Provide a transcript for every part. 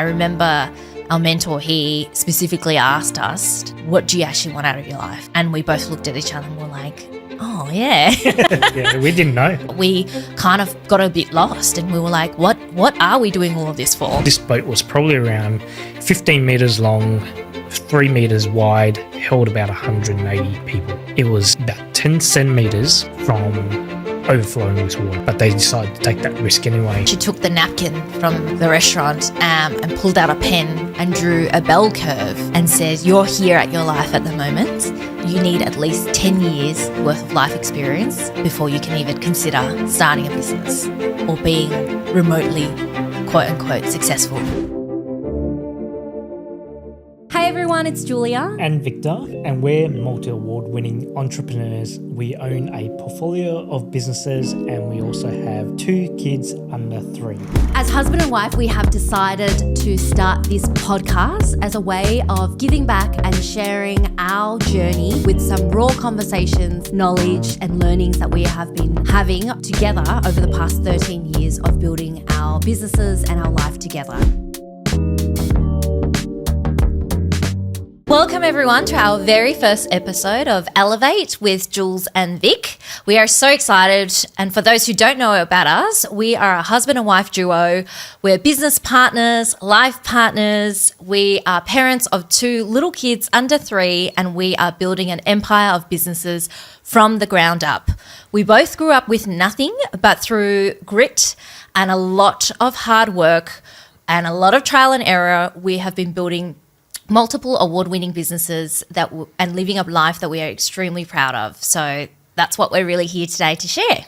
I remember our mentor, he specifically asked us, what do you actually want out of your life? And we both looked at each other and were like, oh, yeah. Yeah, we didn't know. We kind of got a bit lost and we were like, what are we doing all of this for? This boat was probably around 15 metres long, 3 metres wide, held about 180 people. It was about 10 centimetres from overflowing with water, but they decided to take that risk anyway. She took the napkin from the restaurant and pulled out a pen and drew a bell curve and said, you're here at your life at the moment. You need at least 10 years worth of life experience before you can even consider starting a business or being remotely, quote unquote, successful. Hey everyone, it's Julia. And Victor, and we're multi-award winning entrepreneurs. We own a portfolio of businesses and we also have 2 kids under 3. As husband and wife, we have decided to start this podcast as a way of giving back and sharing our journey with some raw conversations, knowledge and learnings that we have been having together over the past 13 years of building our businesses and our life together. Welcome everyone to our very first episode of Elevate with Jules and Vic. We are so excited, and for those who don't know about us, we are a husband and wife duo. We're business partners, life partners. We are parents of 2 little kids under 3, and we are building an empire of businesses from the ground up. We both grew up with nothing, but through grit and a lot of hard work and a lot of trial and error, we have been building multiple award-winning businesses and living a life that we are extremely proud of. So that's what we're really here today to share.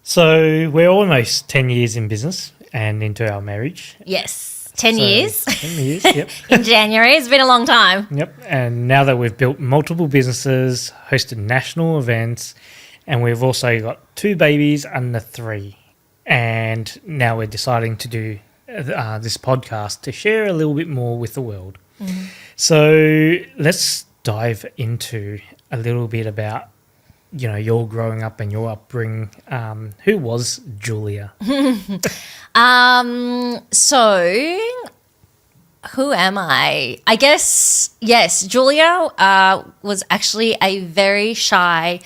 So we're almost 10 years in business and into our marriage. Yes, 10 years. 10 years, yep. In January. It's been a long time. Yep. And now that we've built multiple businesses, hosted national events, and we've also got 2 babies under 3. And now we're deciding to do this podcast to share a little bit more with the world. Mm-hmm. So let's dive into a little bit about, your growing up and your upbringing. Who was Julia? So who am I? I guess, yes, Julia was actually a very shy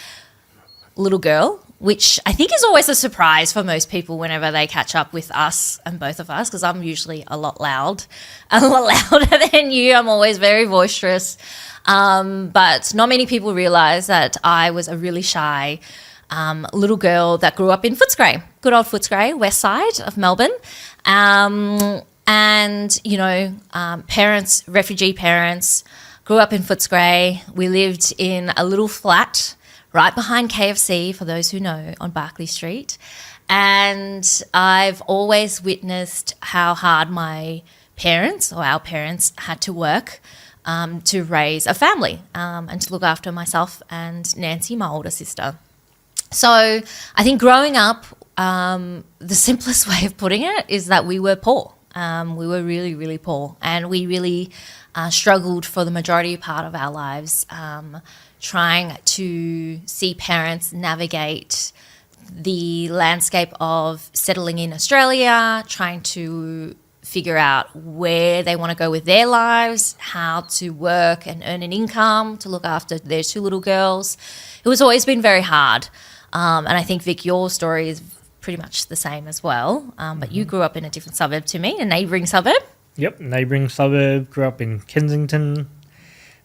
little girl, which I think is always a surprise for most people whenever they catch up with us and both of us, because I'm usually a lot louder than you. I'm always very boisterous. But not many people realise that I was a really shy little girl that grew up in Footscray, good old Footscray, west side of Melbourne. Parents, refugee parents, grew up in Footscray. We lived in a little flat right behind KFC, for those who know, on Barclay Street. And I've always witnessed how hard my parents or our parents had to work to raise a family and to look after myself and Nancy, my older sister. So I think growing up, the simplest way of putting it is that we were poor. We were really, really poor, and we really struggled for the majority part of our lives, trying to see parents navigate the landscape of settling in Australia, trying to figure out where they want to go with their lives, how to work and earn an income to look after their 2 little girls. It was always been very hard. And I think, Vic, your story is pretty much the same as well. But you grew up in a different suburb to me, a neighbouring suburb. Yep, neighbouring suburb. Grew up in Kensington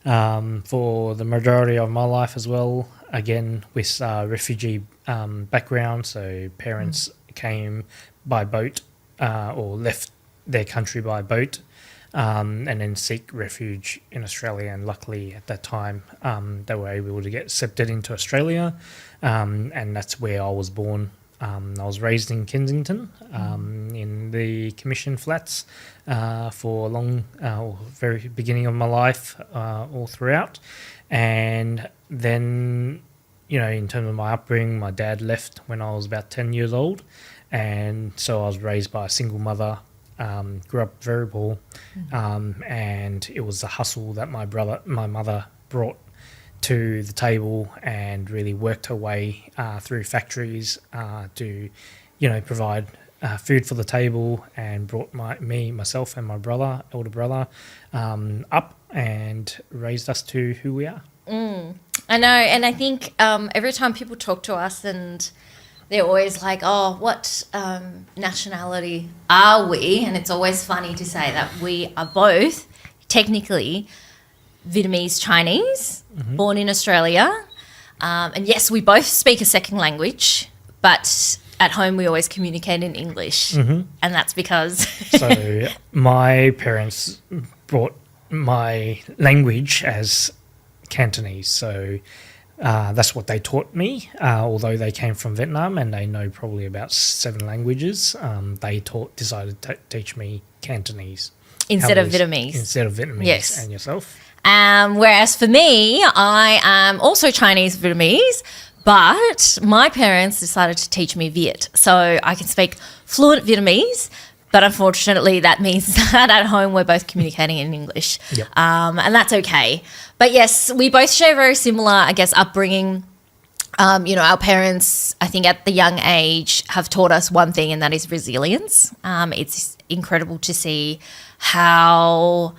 for the majority of my life as well. Again, with refugee background, so parents came by boat or left their country by boat and then seek refuge in Australia. And luckily at that time they were able to get accepted into Australia, and that's where I was born. I was raised in Kensington in the Commission Flats for a long, very beginning of my life, all throughout. And then, in terms of my upbringing, my dad left when I was about 10 years old. And so I was raised by a single mother, grew up very poor. And it was the hustle that my mother brought to the table and really worked her way through factories to, provide food for the table and brought myself and my older brother, up and raised us to who we are. I know, and I think every time people talk to us and they're always like, oh, what nationality are we? And it's always funny to say that we are both technically Vietnamese Chinese, born in Australia. And yes, we both speak a second language, but at home we always communicate in English. And that's because... So my parents brought my language as Cantonese. So that's what they taught me. Although they came from Vietnam and they know probably about 7 languages, they decided to teach me Cantonese. Instead of Vietnamese. Instead of Vietnamese. Yes. And yourself? Whereas for me, I am also Chinese Vietnamese, but my parents decided to teach me Viet. So I can speak fluent Vietnamese, but unfortunately that means that at home we're both communicating in English. Yep. And that's okay. But yes, we both share very similar, I guess, upbringing. Our parents, I think at the young age, have taught us one thing, and that is resilience. It's incredible to see how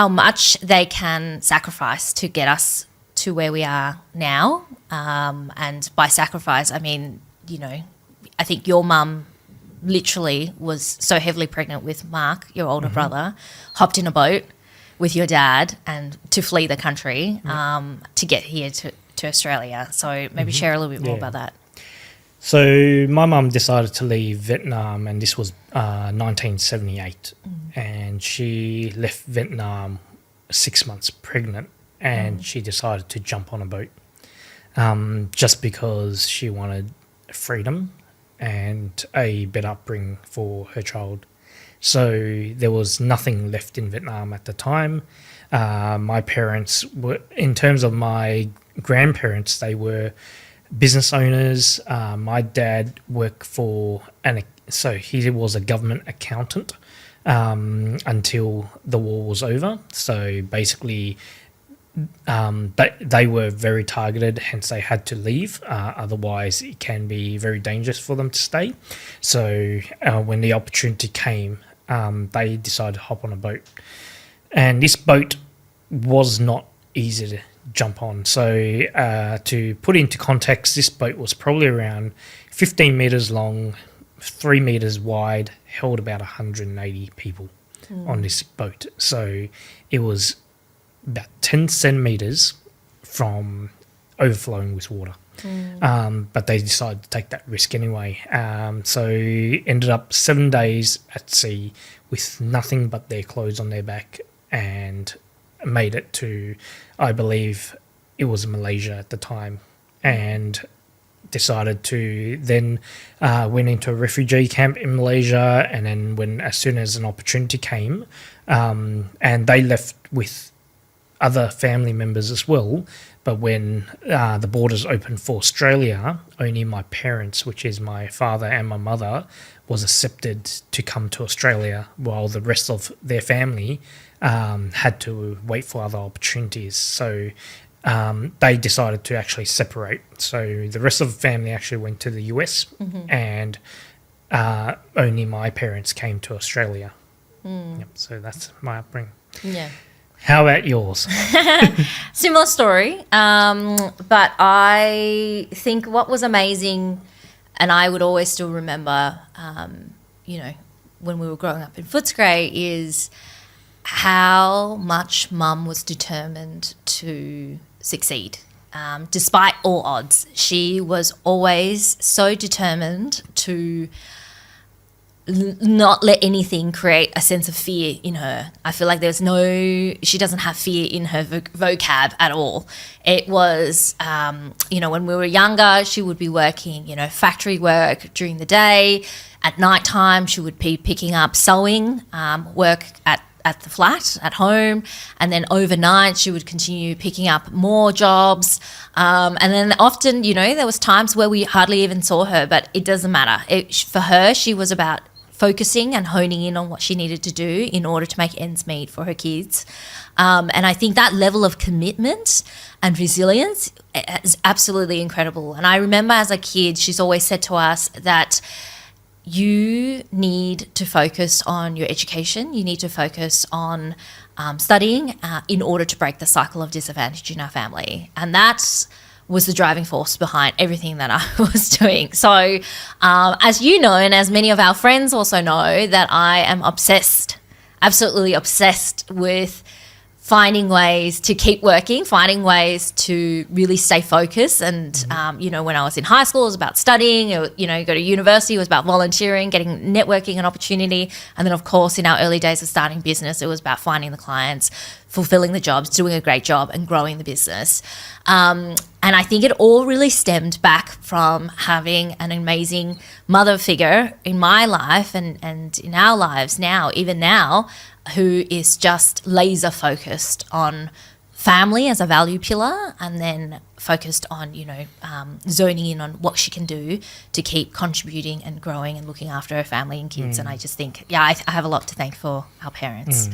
much they can sacrifice to get us to where we are now. And by sacrifice, I mean, I think your mum literally was so heavily pregnant with Mark, your older brother, hopped in a boat with your dad and to flee the country to get here to Australia. So maybe share a little bit more about that. So my mum decided to leave Vietnam, and this was 1978, and she left Vietnam 6 months pregnant, and she decided to jump on a boat just because she wanted freedom and a better upbringing for her child. So there was nothing left in Vietnam at the time. My parents were, in terms of my grandparents, they were business owners. My dad worked for so he was a government accountant until the war was over. So basically, they were very targeted, hence they had to leave. Otherwise, it can be very dangerous for them to stay. So when the opportunity came, they decided to hop on a boat, and this boat was not easy to jump on. So to put into context, this boat was probably around 15 meters long, 3 meters wide, held about 180 people on this boat. So it was about 10 centimeters from overflowing with water. But they decided to take that risk anyway. So ended up 7 days at sea with nothing but their clothes on their back, and made it to, I believe it was Malaysia at the time, and decided to then went into a refugee camp in Malaysia. And then as soon as an opportunity came, and they left with other family members as well. But when the borders opened for Australia, only my parents, which is my father and my mother, was accepted to come to Australia, while the rest of their family had to wait for other opportunities. So they decided to actually separate. So the rest of the family actually went to the US, and only my parents came to Australia. Yep, so that's my upbringing. Yeah. How about yours? Similar story, but I think what was amazing, and I would always still remember, when we were growing up in Footscray, is how much Mum was determined to succeed. Despite all odds, she was always so determined to not let anything create a sense of fear in her. I feel like she doesn't have fear in her vocab at all. It was, when we were younger, she would be working, factory work during the day. At night time, she would be picking up sewing work at the flat, at home. And then overnight, she would continue picking up more jobs. And then often, there was times where we hardly even saw her, but it doesn't matter. For her, she was about focusing and honing in on what she needed to do in order to make ends meet for her kids. And I think that level of commitment and resilience is absolutely incredible. And I remember as a kid, she's always said to us that you need to focus on your education. You need to focus on studying in order to break the cycle of disadvantage in our family. And that was the driving force behind everything that I was doing. So as you know, and as many of our friends also know, that I am obsessed, absolutely obsessed with finding ways to keep working, finding ways to really stay focused. And, when I was in high school, it was about studying, go to university, it was about volunteering, getting networking and opportunity. And then, of course, in our early days of starting business, it was about finding the clients, fulfilling the jobs, doing a great job and growing the business. And I think it all really stemmed back from having an amazing mother figure in my life and in our lives now, even now, who is just laser focused on family as a value pillar, and then focused on, zoning in on what she can do to keep contributing and growing and looking after her family and kids. And I just think, I have a lot to thank for our parents.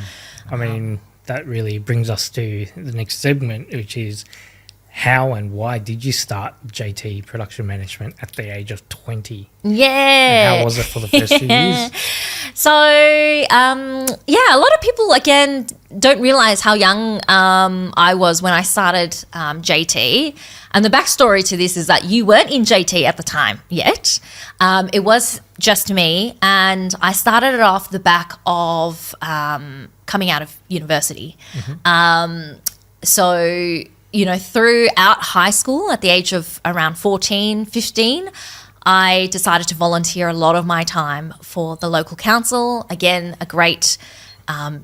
I mean, that really brings us to the next segment, which is how and why did you start JT Production Management at the age of 20? Yeah. And how was it for the first few years? So, a lot of people, again, don't realise how young I was when I started JT. And the backstory to this is that you weren't in JT at the time yet. It was just me. And I started it off the back of coming out of university. Throughout high school at the age of around 14, 15, I decided to volunteer a lot of my time for the local council. Again, a great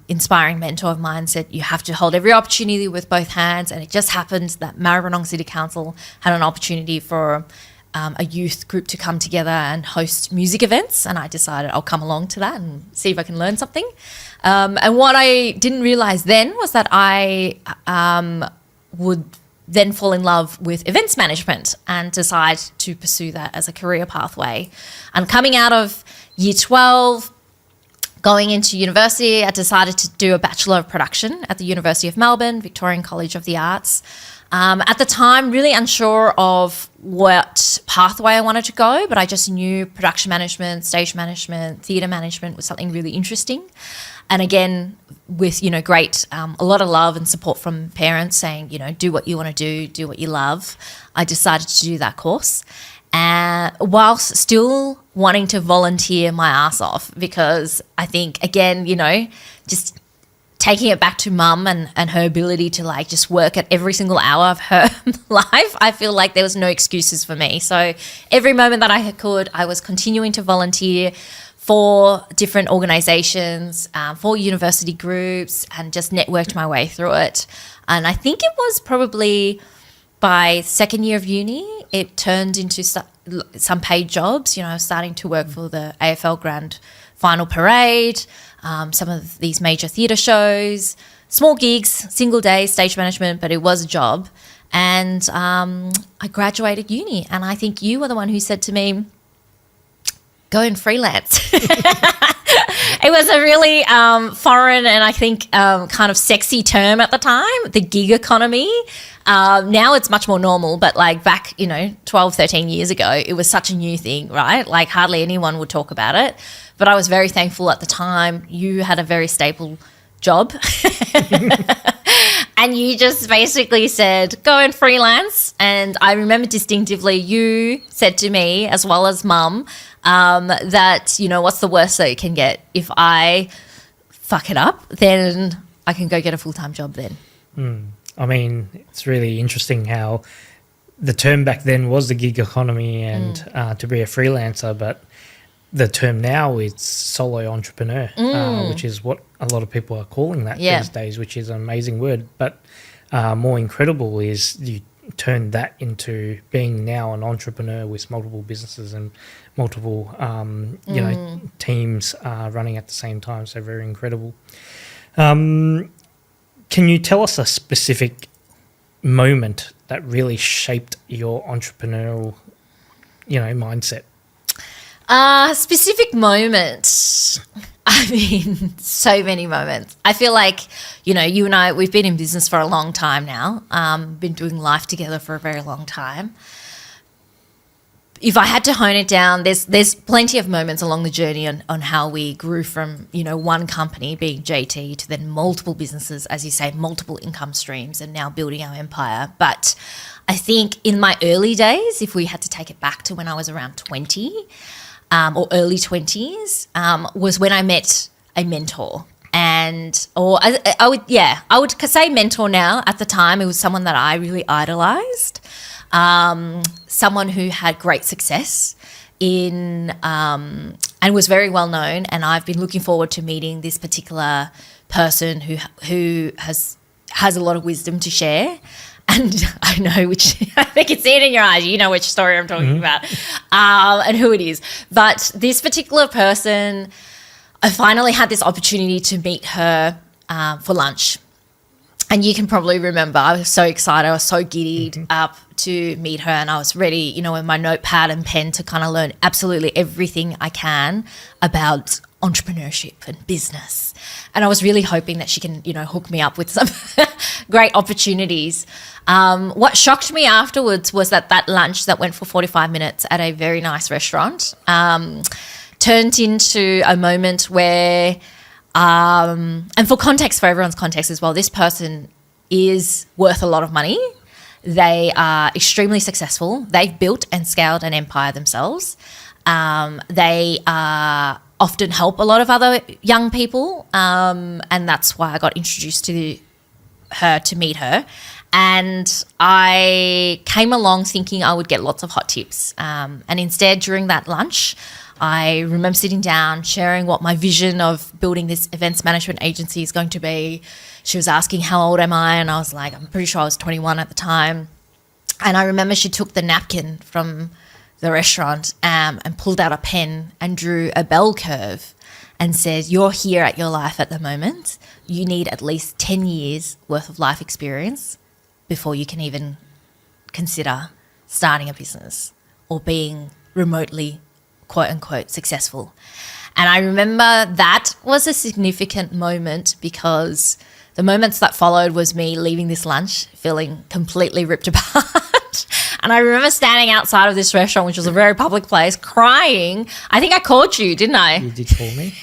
inspiring mentor of mine said you have to hold every opportunity with both hands, and it just happened that Maribyrnong City Council had an opportunity for a youth group to come together and host music events, and I decided I'll come along to that and see if I can learn something. And what I didn't realise then was that I would then fall in love with events management and decide to pursue that as a career pathway. And coming out of year 12, going into university, I decided to do a Bachelor of Production at the University of Melbourne, Victorian College of the Arts. At the time, really unsure of what pathway I wanted to go, but I just knew production management, stage management, theatre management was something really interesting. And again, with, great, a lot of love and support from parents saying, do what you want to do what you love, I decided to do that course. Whilst still wanting to volunteer my ass off, because I think, again, just taking it back to mum and her ability to just work at every single hour of her life, I feel like there was no excuses for me. So every moment that I could, I was continuing to volunteer for different organisations, for university groups, and just networked my way through it. And I think it was probably by second year of uni, it turned into some paid jobs. I was starting to work for the AFL Grand Final Parade, some of these major theatre shows, small gigs, single day stage management, but it was a job. And I graduated uni, and I think you were the one who said to me, go and freelance. It was a really foreign and I think kind of sexy term at the time, the gig economy. Now it's much more normal, but back, 12, 13 years ago, it was such a new thing, right? Hardly anyone would talk about it. But I was very thankful at the time. You had a very stable job. And you just basically said, go and freelance. And I remember distinctively you said to me, as well as mum, that, what's the worst that it can get? If I fuck it up, then I can go get a full-time job then. I mean, it's really interesting how the term back then was the gig economy and to be a freelancer, but the term now is solo entrepreneur, which is what a lot of people are calling that these days, which is an amazing word. But more incredible is you turn that into being now an entrepreneur with multiple businesses and multiple, teams running at the same time. So very incredible. Can you tell us a specific moment that really shaped your entrepreneurial, mindset? Specific moments. I mean, so many moments. I feel like, you know, you and I, we've been in business for a long time now, been doing life together for a very long time. If I had to hone it down, there's plenty of moments along the journey on how we grew from, you know, one company being JT to then multiple businesses, as you say, multiple income streams, and now building our empire. But I think in my early days, if we had to take it back to when I was around 20 or early 20s, was when I met a mentor. I would say mentor now. At the time, it was someone that I really idolized. Someone who had great success and was very well known, and I've been looking forward to meeting this particular person who has a lot of wisdom to share. And I know which, I think it's it in your eyes, you know which story I'm talking about, and who it is. But this particular person, I finally had this opportunity to meet her for lunch. And you can probably remember, I was so excited, I was so giddied up to meet her, and I was ready, you know, with my notepad and pen to kind of learn absolutely everything I can about entrepreneurship and business. And I was really hoping that she can, you know, hook me up with some great opportunities. What shocked me afterwards was that lunch that went for 45 minutes at a very nice restaurant turned into a moment where... and for context, for everyone's context as well, this person is worth a lot of money. They are extremely successful. They've built and scaled an empire themselves. They often help a lot of other young people, and that's why I got introduced to her, to meet her. And I came along thinking I would get lots of hot tips. And instead, during that lunch, I remember sitting down, sharing what my vision of building this events management agency is going to be. She was asking how old am I, and I was like, I'm pretty sure I was 21 at the time. And I remember she took the napkin from the restaurant and pulled out a pen and drew a bell curve and said, you're here at your life at the moment. You need at least 10 years worth of life experience before you can even consider starting a business or being remotely quote unquote successful. And I remember that was a significant moment, because the moments that followed was me leaving this lunch feeling completely ripped apart. And I remember standing outside of this restaurant, which was a very public place, crying. I think I called you, didn't I? You did call me.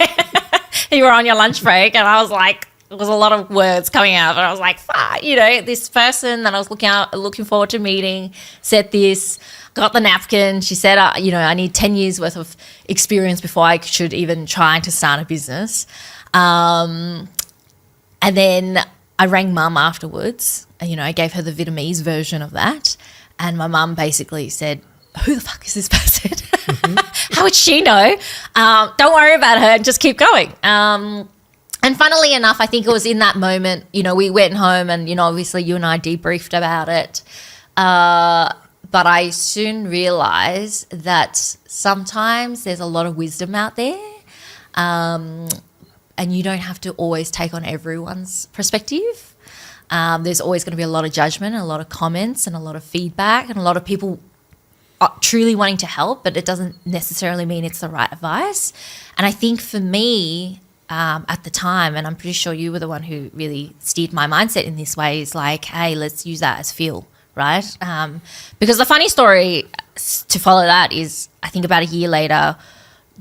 You were on your lunch break, and I was like, there was a lot of words coming out, and I was like, fuck, you know, this person that I was looking forward to meeting said this. Got the napkin. She said, you know, I need 10 years worth of experience before I should even try to start a business. And then I rang mum afterwards. And, you know, I gave her the Vietnamese version of that. And my mum basically said, who the fuck is this person? How would she know? Don't worry about her and just keep going. And funnily enough, I think it was in that moment, you know, we went home and, you know, obviously you and I debriefed about it. But I soon realised that sometimes there's a lot of wisdom out there, and you don't have to always take on everyone's perspective. There's always going to be a lot of judgment and a lot of comments and a lot of feedback and a lot of people truly wanting to help, but it doesn't necessarily mean it's the right advice. And I think for me, at the time, and I'm pretty sure you were the one who really steered my mindset in this way, is like, hey, let's use that as fuel. Right? Because the funny story to follow that is, I think about a year later,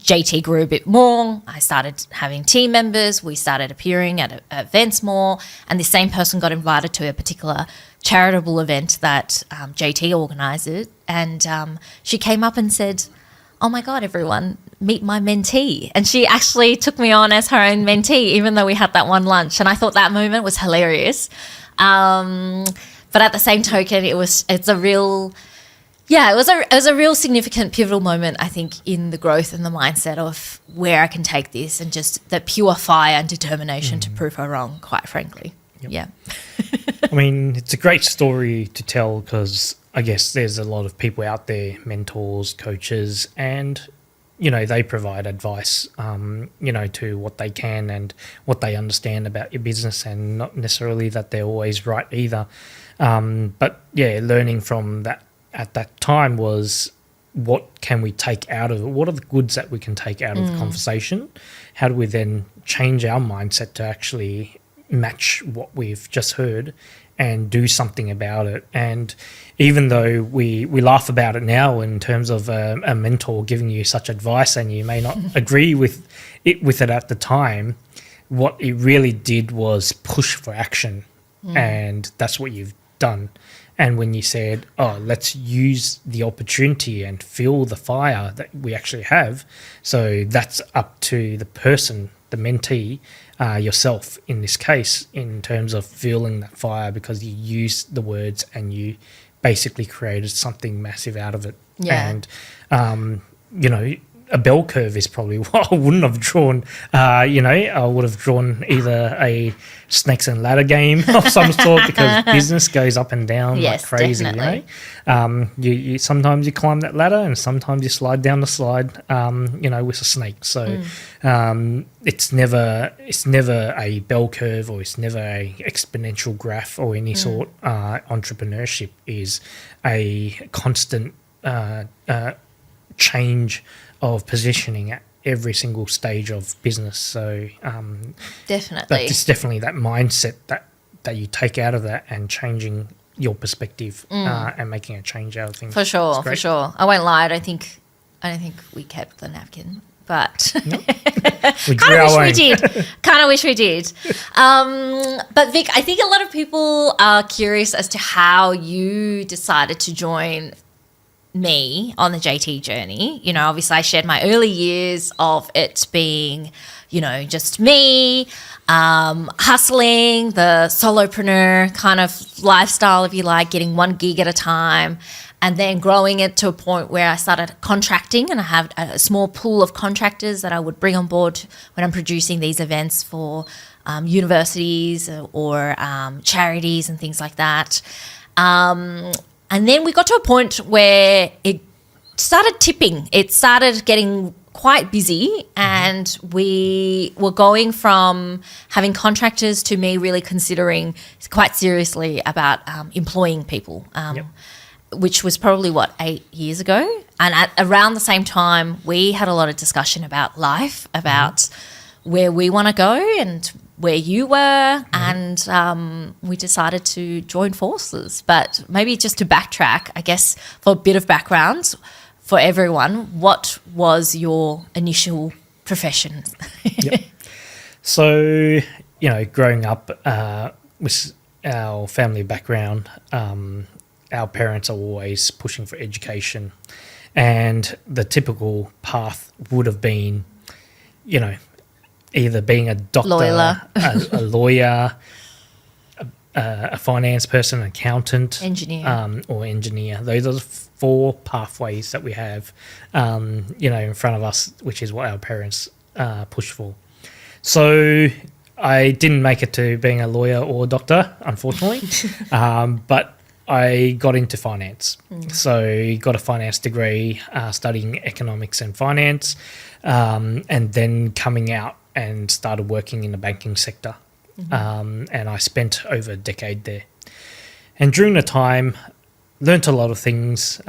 JT grew a bit more. I started having team members. We started appearing at events more. And the same person got invited to a particular charitable event that JT organised. And she came up and said, oh my God, everyone, meet my mentee. And she actually took me on as her own mentee, even though we had that one lunch. And I thought that moment was hilarious. But at the same token, it was a real significant pivotal moment, I think, in the growth and the mindset of where I can take this, and just the pure fire and determination to prove her wrong, quite frankly. Yep. Yeah. I mean, it's a great story to tell, because I guess there's a lot of people out there, mentors, coaches, and, you know, they provide advice, you know, to what they can and what they understand about your business, and not necessarily that they're always right either. But yeah, learning from that at that time was what can we take out of it? What are the goods that we can take out of the conversation? How do we then change our mindset to actually match what we've just heard and do something about it? And even though we laugh about it now in terms of a mentor giving you such advice and you may not agree with it at the time, what it really did was push for action. And that's what you've done. And when you said, oh, let's use the opportunity and fuel the fire that we actually have, so that's up to the person, the mentee, yourself in this case, in terms of fueling that fire, because you used the words and you basically created something massive out of it. Yeah. And, a bell curve is probably what I wouldn't have drawn. I would have drawn either a snakes and ladder game of some sort, because business goes up and down like crazy. Definitely. You sometimes you climb that ladder and sometimes you slide down the slide, with a snake. So it's never a bell curve, or it's never a exponential graph or any sort. Entrepreneurship is a constant change of positioning at every single stage of business. So definitely, it's definitely that mindset that you take out of that and changing your perspective and making a change out of things. For sure. I won't lie. I don't think we kept the napkin, but kind of wish we did. But Vic, I think a lot of people are curious as to how you decided to join me on the JT journey. Obviously I shared my early years of it being, just me, hustling, the solopreneur kind of lifestyle, if you like, getting one gig at a time, and then growing it to a point where I started contracting, and I have a small pool of contractors that I would bring on board when I'm producing these events for universities or charities and things like that. And then we got to a point where it started tipping. It started getting quite busy, and we were going from having contractors to me really considering quite seriously about employing people, which was probably, 8 years ago. And at around the same time, we had a lot of discussion about life, about where we want to go and where you were, and we decided to join forces. But maybe just to backtrack, I guess, for a bit of background for everyone, what was your initial profession? So, growing up with our family background, our parents are always pushing for education, and the typical path would have been, either being a doctor, a lawyer, a finance person, an accountant, engineer, or engineer. Those are the 4 pathways that we have, in front of us, which is what our parents push for. So I didn't make it to being a lawyer or a doctor, unfortunately, but I got into finance. So got a finance degree, studying economics and finance, and then coming out and started working in the banking sector. And I spent over a decade there. And during the time, learnt a lot of things.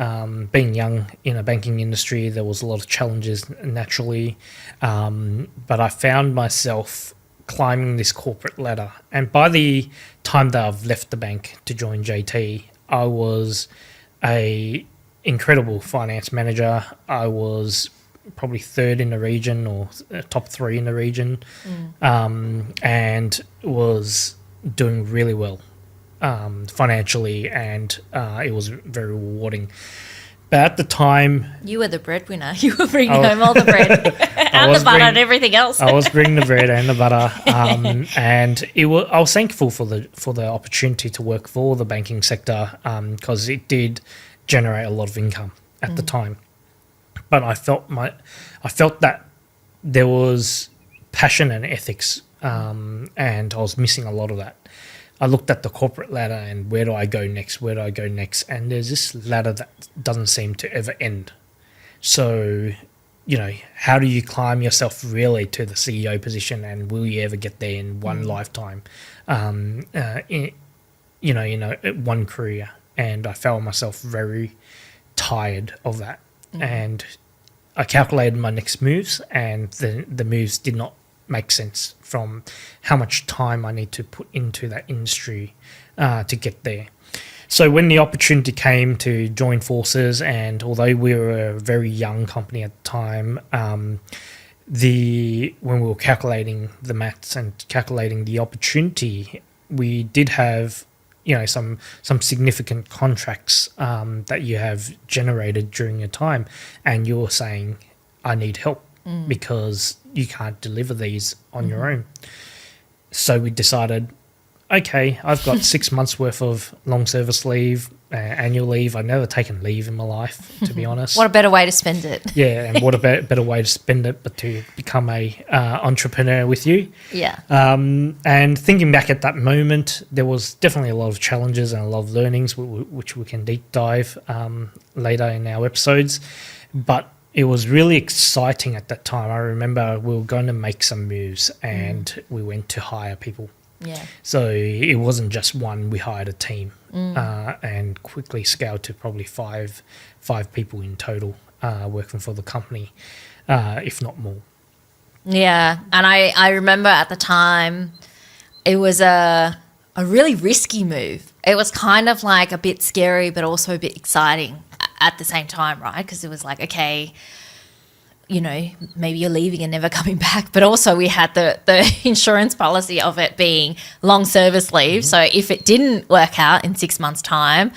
Being young in a banking industry, there was a lot of challenges naturally. But I found myself climbing this corporate ladder. And by the time that I've left the bank to join JT, I was a incredible finance manager. I was probably 3rd in the region, or top 3 in the region, and was doing really well financially, and it was very rewarding. But at the time, you were the breadwinner. You were bringing home all the bread and the butter and everything else. I was bringing the bread and the butter, and I was thankful for the opportunity to work for the banking sector, because it did generate a lot of income at the time. But I felt that there was passion and ethics, and I was missing a lot of that. I looked at the corporate ladder and where do I go next? And there's this ladder that doesn't seem to ever end. So, how do you climb yourself really to the CEO position, and will you ever get there in one lifetime, in one career? And I found myself very tired of that. and I calculated my next moves, and the moves did not make sense from how much time I need to put into that industry to get there. So when the opportunity came to join forces, and although we were a very young company at the time, when we were calculating the maths and calculating the opportunity, we did have some significant contracts that you have generated during your time, and you're saying, I need help because you can't deliver these on your own. So we decided, okay, I've got 6 months worth of long service leave, annual leave. I've never taken leave in my life, to be honest. What a better way to spend it. Yeah, and what a better way to spend it but to become a entrepreneur with you. Yeah. And thinking back at that moment, there was definitely a lot of challenges and a lot of learnings, which we can deep dive later in our episodes. But it was really exciting at that time. I remember we were going to make some moves, and we went to hire people. Yeah. So it wasn't just one. We hired a team and quickly scaled to probably five people in total working for the company, if not more. Yeah. And I remember at the time it was a really risky move. It was kind of like a bit scary but also a bit exciting at the same time, right? Because it was like, okay, maybe you're leaving and never coming back. But also we had the insurance policy of it being long service leave. So if it didn't work out in 6 months' time,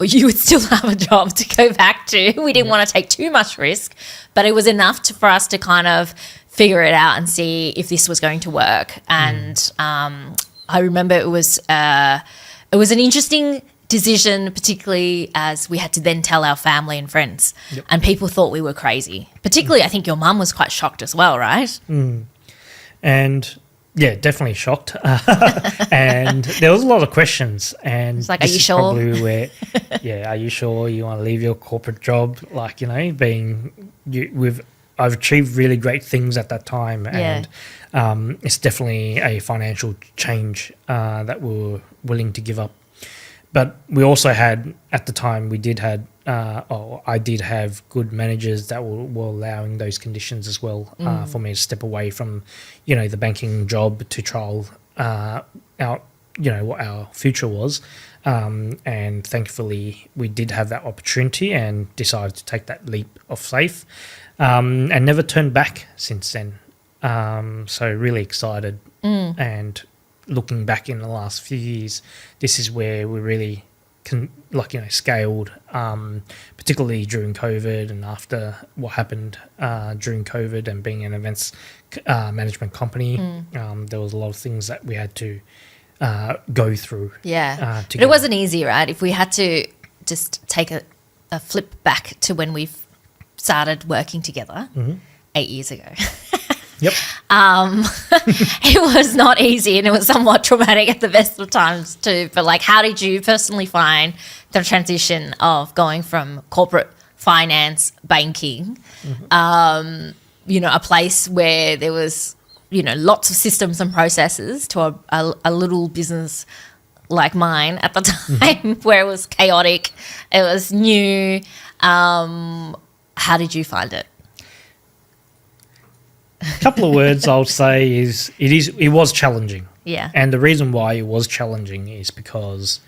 you would still have a job to go back to. We didn't want to take too much risk, but it was enough for us to kind of figure it out and see if this was going to work. And I remember it was an interesting decision, particularly as we had to then tell our family and friends. Yep. And people thought we were crazy. Particularly, I think your mum was quite shocked as well, right? And yeah, definitely shocked. And there was a lot of questions. And it's like, are you sure? Probably where, are you sure you want to leave your corporate job? Like, I've achieved really great things at that time, and it's definitely a financial change that we were willing to give up. But we also had, at the time, I did have good managers that were allowing those conditions as well for me to step away from, the banking job to trial what our future was. And thankfully, we did have that opportunity and decided to take that leap of faith and never turned back since then. So really excited and looking back in the last few years, this is where we really scaled, particularly during COVID and after what happened during COVID and being an events management company. There was a lot of things that we had to go through. Yeah, but it wasn't easy, right? If we had to just take a flip back to when we started working together 8 years ago. Yep. It was not easy, and it was somewhat traumatic at the best of times too. But how did you personally find the transition of going from corporate finance, banking, a place where there was, lots of systems and processes to a little business like mine at the time where it was chaotic, it was new. How did you find it? A couple of words I would say is it was challenging. Yeah. And the reason why it was challenging is because,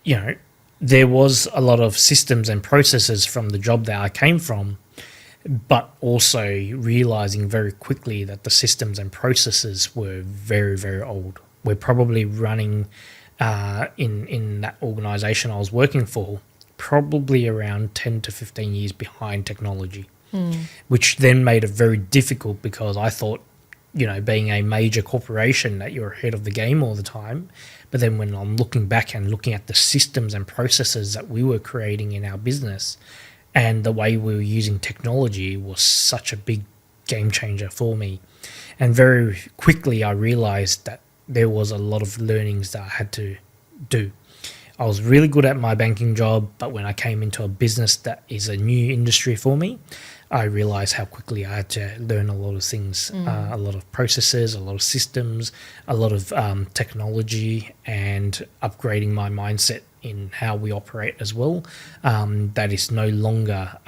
there was a lot of systems and processes from the job that I came from, but also realizing very quickly that the systems and processes were very, very old. We're probably running in that organization I was working for, probably around 10 to 15 years behind technology. Which then made it very difficult because I thought, being a major corporation that you're ahead of the game all the time. But then when I'm looking back and looking at the systems and processes that we were creating in our business and the way we were using technology was such a big game changer for me. And very quickly I realized that there was a lot of learnings that I had to do. I was really good at my banking job, but when I came into a business that is a new industry for me, I realized how quickly I had to learn a lot of things, a lot of processes, a lot of systems, a lot of technology, and upgrading my mindset in how we operate as well. That is no longer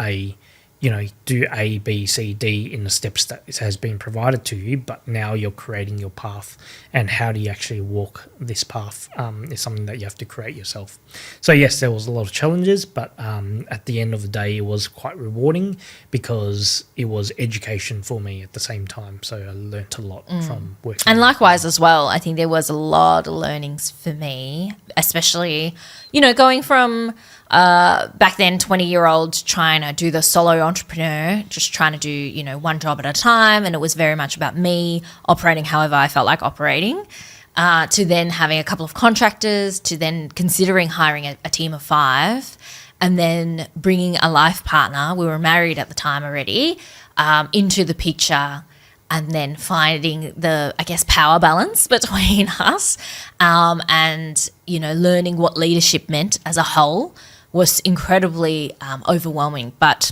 do A, B, C, D in the steps that has been provided to you, but now you're creating your path, and how do you actually walk this path is something that you have to create yourself. So yes, there was a lot of challenges, but at the end of the day, it was quite rewarding because it was education for me at the same time. So I learnt a lot from working. And likewise as well, I think there was a lot of learnings for me, especially, going from back then 20-year-old trying to do the solo entrepreneur, just trying to do, one job at a time. And it was very much about me operating however I felt like operating, to then having a couple of contractors, to then considering hiring a team of 5, and then bringing a life partner. We were married at the time already, into the picture, and then finding the, power balance between us, and, learning what leadership meant as a whole was incredibly overwhelming. But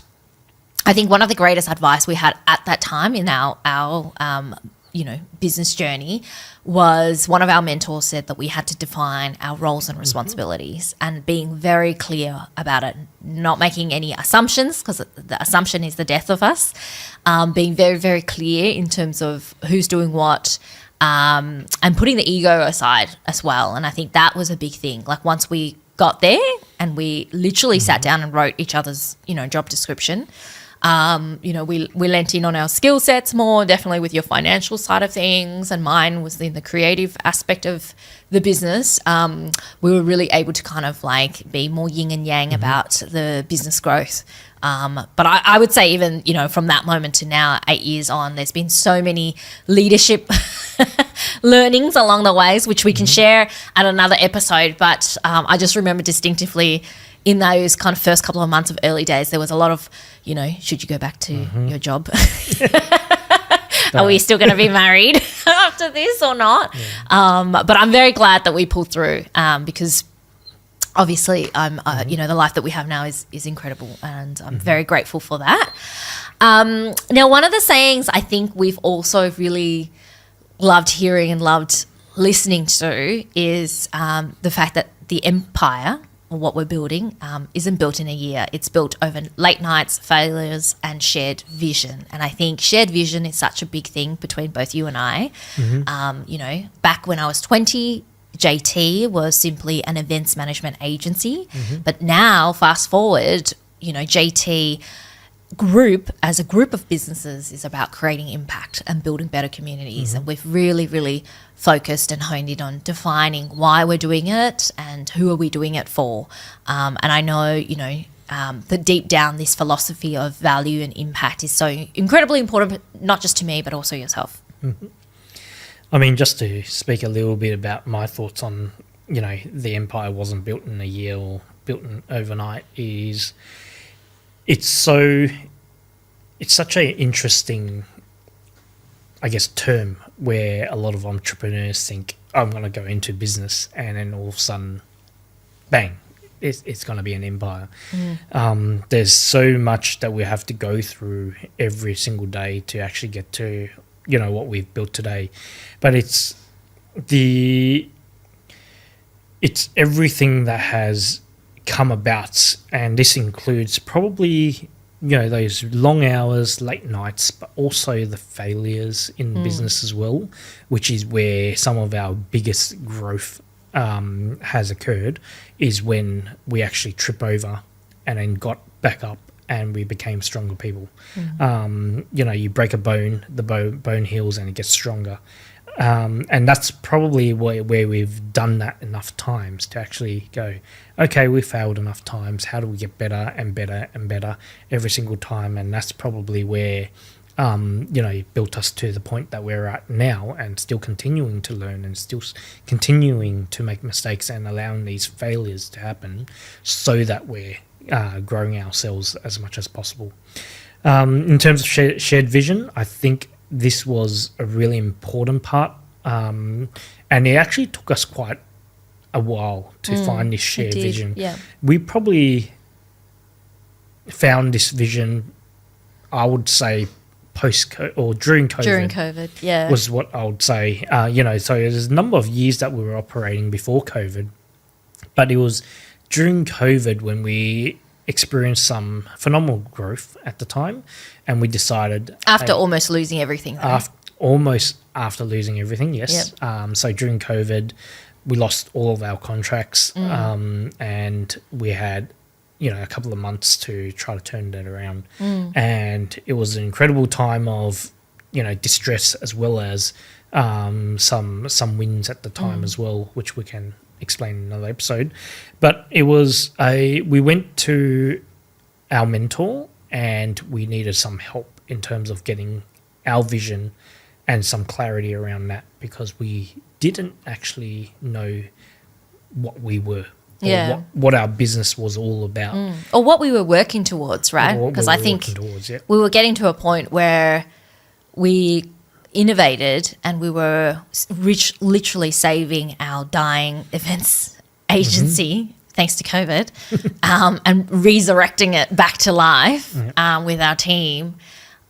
I think one of the greatest advice we had at that time in our business journey was one of our mentors said that we had to define our roles and responsibilities, and being very clear about it, not making any assumptions, because the assumption is the death of us, being very, very clear in terms of who's doing what, and putting the ego aside as well. And I think that was a big thing. Like once we got there and we literally sat down and wrote each other's, job description, we lent in on our skill sets more, definitely with your financial side of things, and mine was in the creative aspect of the business. We were really able to kind of be more yin and yang about the business growth. But I would say even, from that moment to now, 8 years on, there's been so many leadership learnings along the ways, which we can share at another episode. But I just remember distinctively in those kind of first couple of months of early days, there was a lot of, should you go back to your job? Are we still going to be married after this or not? Yeah. But I'm very glad that we pulled through, because obviously I'm, the life that we have now is incredible, and I'm very grateful for that. Now, one of the sayings I think we've also really loved hearing and loved listening to is the fact that the empire, or what we're building, isn't built in a year. It's built over late nights, failures, and shared vision. And I think shared vision is such a big thing between both you and I. Back when I was 20, JT was simply an events management agency. But now, fast forward, JT Group as a group of businesses is about creating impact and building better communities. And we've really, really focused and honed in on defining why we're doing it and who are we doing it for. And I know, that deep down this philosophy of value and impact is so incredibly important, not just to me, but also yourself. I mean, just to speak a little bit about my thoughts on, the empire wasn't built in a year or built overnight, is it's such an interesting, term where a lot of entrepreneurs think, I'm going to go into business, and then all of a sudden, bang, it's going to be an empire. There's so much that we have to go through every single day to actually get to, what we've built today. But it's everything that has come about, and this includes probably those long hours, late nights, but also the failures in business as well, which is where some of our biggest growth has occurred, is when we actually trip over and then got back up and we became stronger people. You break a bone, the bone heals and it gets stronger. And that's probably where we've done that enough times to actually go, okay, we failed enough times. How do we get better and better and better every single time? And that's probably where, built us to the point that we're at now, and still continuing to learn and still continuing to make mistakes and allowing these failures to happen so that we're growing ourselves as much as possible. In terms of shared vision, I think this was a really important part, and it actually took us quite a while to find this shared vision. Yeah. We probably found this vision, I would say, during COVID. During COVID, yeah. Was what I would say. So there's a number of years that we were operating before COVID, but it was during COVID, when we experienced some phenomenal growth at the time, and we decided After almost losing everything. Though. almost after losing everything, yes. Yep. So during COVID, we lost all of our contracts, and we had, a couple of months to try to turn that around. And it was an incredible time of, distress, as well as some wins at the time as well, which we can explain in another episode. But it was we went to our mentor, and we needed some help in terms of getting our vision and some clarity around that, because we didn't actually know what we were, or what our business was all about, or what we were working towards, right? Because I think we were getting to a point where we innovated, and we were literally saving our dying events agency, thanks to COVID, and resurrecting it back to life with our team.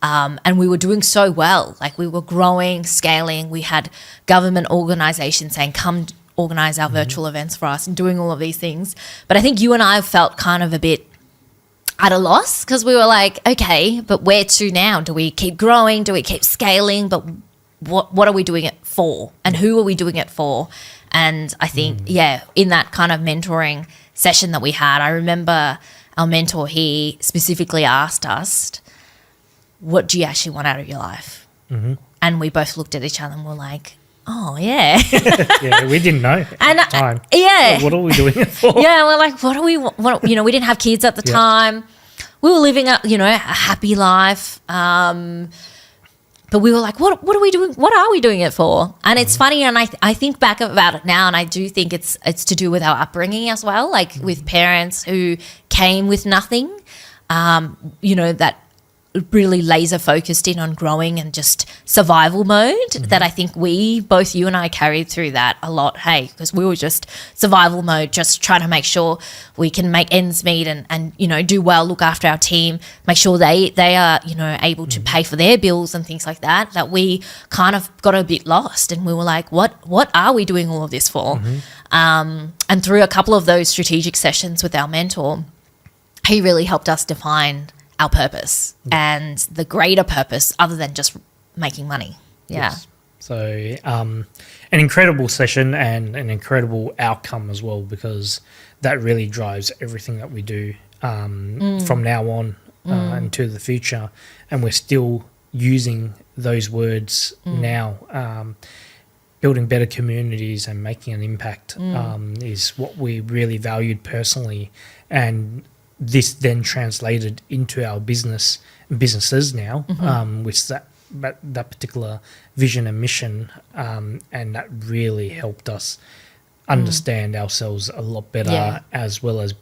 And we were doing so well. Like, we were growing, scaling. We had government organisations saying, come organise our virtual events for us, and doing all of these things. But I think you and I felt kind of a bit at a loss, because we were like, okay, but where to now? Do we keep growing? Do we keep scaling? But what are we doing it for? And who are we doing it for? And I think, in that kind of mentoring session that we had, I remember our mentor, he specifically asked us, what do you actually want out of your life? And we both looked at each other and were like, oh, yeah. Yeah, we didn't know at the time. Yeah. What are we doing it for? Yeah, we're like, what do we want? We didn't have kids at the time. We were living a happy life. But we were like, what are we doing? What are we doing it for? And it's funny, and I think back about it now, and I do think it's to do with our upbringing as well, like with parents who came with nothing, that really laser focused in on growing and just survival mode, that I think both you and I carried through that a lot, because we were just survival mode, just trying to make sure we can make ends meet and do well, look after our team, make sure they are, able to pay for their bills and things like that we kind of got a bit lost, and we were like, what are we doing all of this for? And through a couple of those strategic sessions with our mentor, he really helped us define our purpose and the greater purpose other than just making money. Yeah. Yes. So an incredible session and an incredible outcome as well, because that really drives everything that we do from now on into the future. And we're still using those words now. Building better communities and making an impact is what we really valued personally. And this then translated into our businesses now, with that particular vision and mission, and that really helped us understand ourselves a lot better, as well as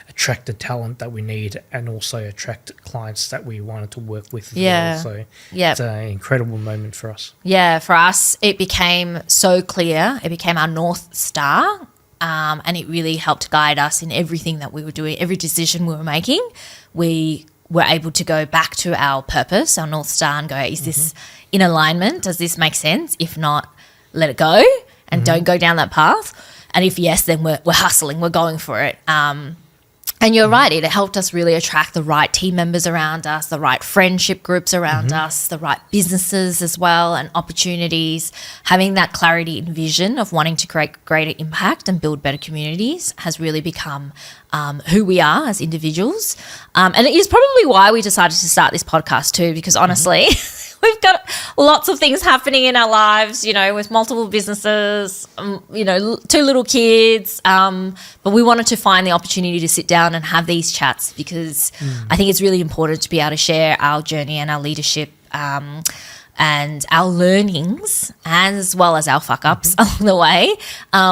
attract the talent that we need, and also attract clients that we wanted to work with as well. So it's an incredible moment for us. Yeah, for us, it became so clear. It became our North Star. And it really helped guide us in everything that we were doing, every decision we were making. We were able to go back to our purpose, our North Star, and go, is this in alignment? Does this make sense? If not, let it go and don't go down that path. And if yes, then we're hustling, we're going for it. And you're right, it helped us really attract the right team members around us, the right friendship groups around us, the right businesses as well, and opportunities. Having that clarity and vision of wanting to create greater impact and build better communities has really become who we are as individuals. And it is probably why we decided to start this podcast too, because honestly, we've got lots of things happening in our lives, with multiple businesses, 2 little kids. But we wanted to find the opportunity to sit down and have these chats, because I think it's really important to be able to share our journey and our leadership and our learnings, as well as our fuck-ups along the way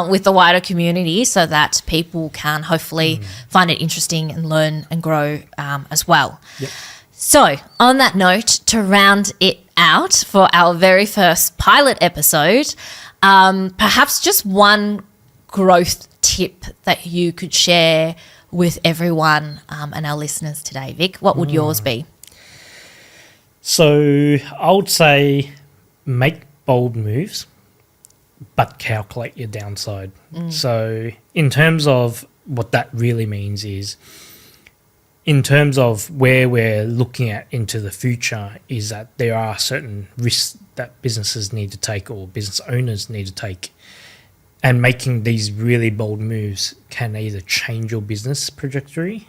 with the wider community, so that people can hopefully find it interesting and learn and grow as well. Yep. So, on that note, to round it out for our very first pilot episode, perhaps just one growth tip that you could share with everyone and our listeners today. Vic, what would yours be? So, I would say make bold moves, but calculate your downside. So, in terms of what that really means is, in terms of where we're looking at into the future, is that there are certain risks that businesses need to take or business owners need to take. And making these really bold moves can either change your business trajectory,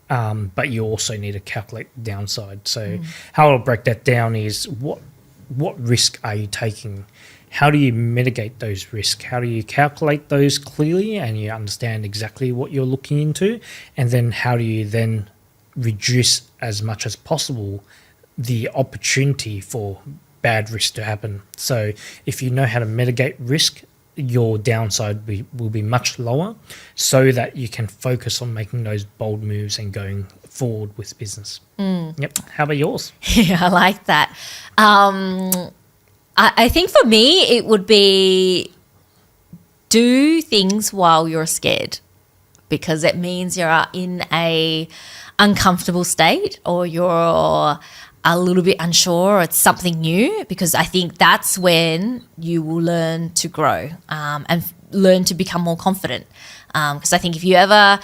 but you also need to calculate the downside. So how I'll break that down is what risk are you taking? How do you mitigate those risks? How do you calculate those clearly and you understand exactly what you're looking into? And then how do you then reduce as much as possible the opportunity for bad risk to happen? So if you know how to mitigate risk, your downside will be much lower, so that you can focus on making those bold moves and going forward with business. Yep. How about yours? Yeah, I like that. I think for me it would be do things while you're scared, because it means you're in a uncomfortable state or you're a little bit unsure or it's something new, because I think that's when you will learn to grow and learn to become more confident. Because I think if you ever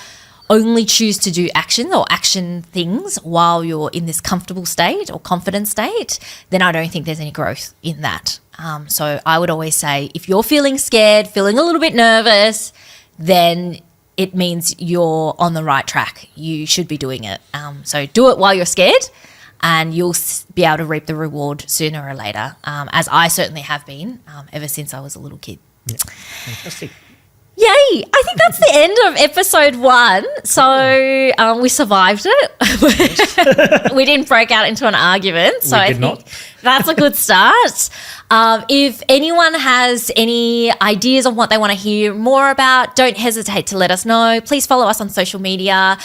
only choose to do action things while you're in this comfortable state or confident state, then I don't think there's any growth in that. So I would always say if you're feeling scared, feeling a little bit nervous, then it means you're on the right track. You should be doing it. So do it while you're scared, and you'll be able to reap the reward sooner or later, as I certainly have been ever since I was a little kid. Yeah. Fantastic. Yay! I think that's the end of episode 1. So we survived it. We didn't break out into an argument. So I think that's a good start. If anyone has any ideas on what they want to hear more about, don't hesitate to let us know. Please follow us on social media.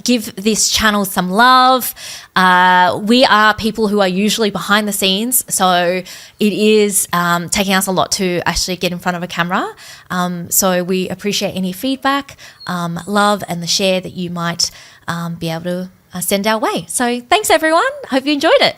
Give this channel some love. We are people who are usually behind the scenes, so it is taking us a lot to actually get in front of a camera. So we appreciate any feedback, love, and the share that you might be able to send our way. So thanks, everyone. Hope you enjoyed it.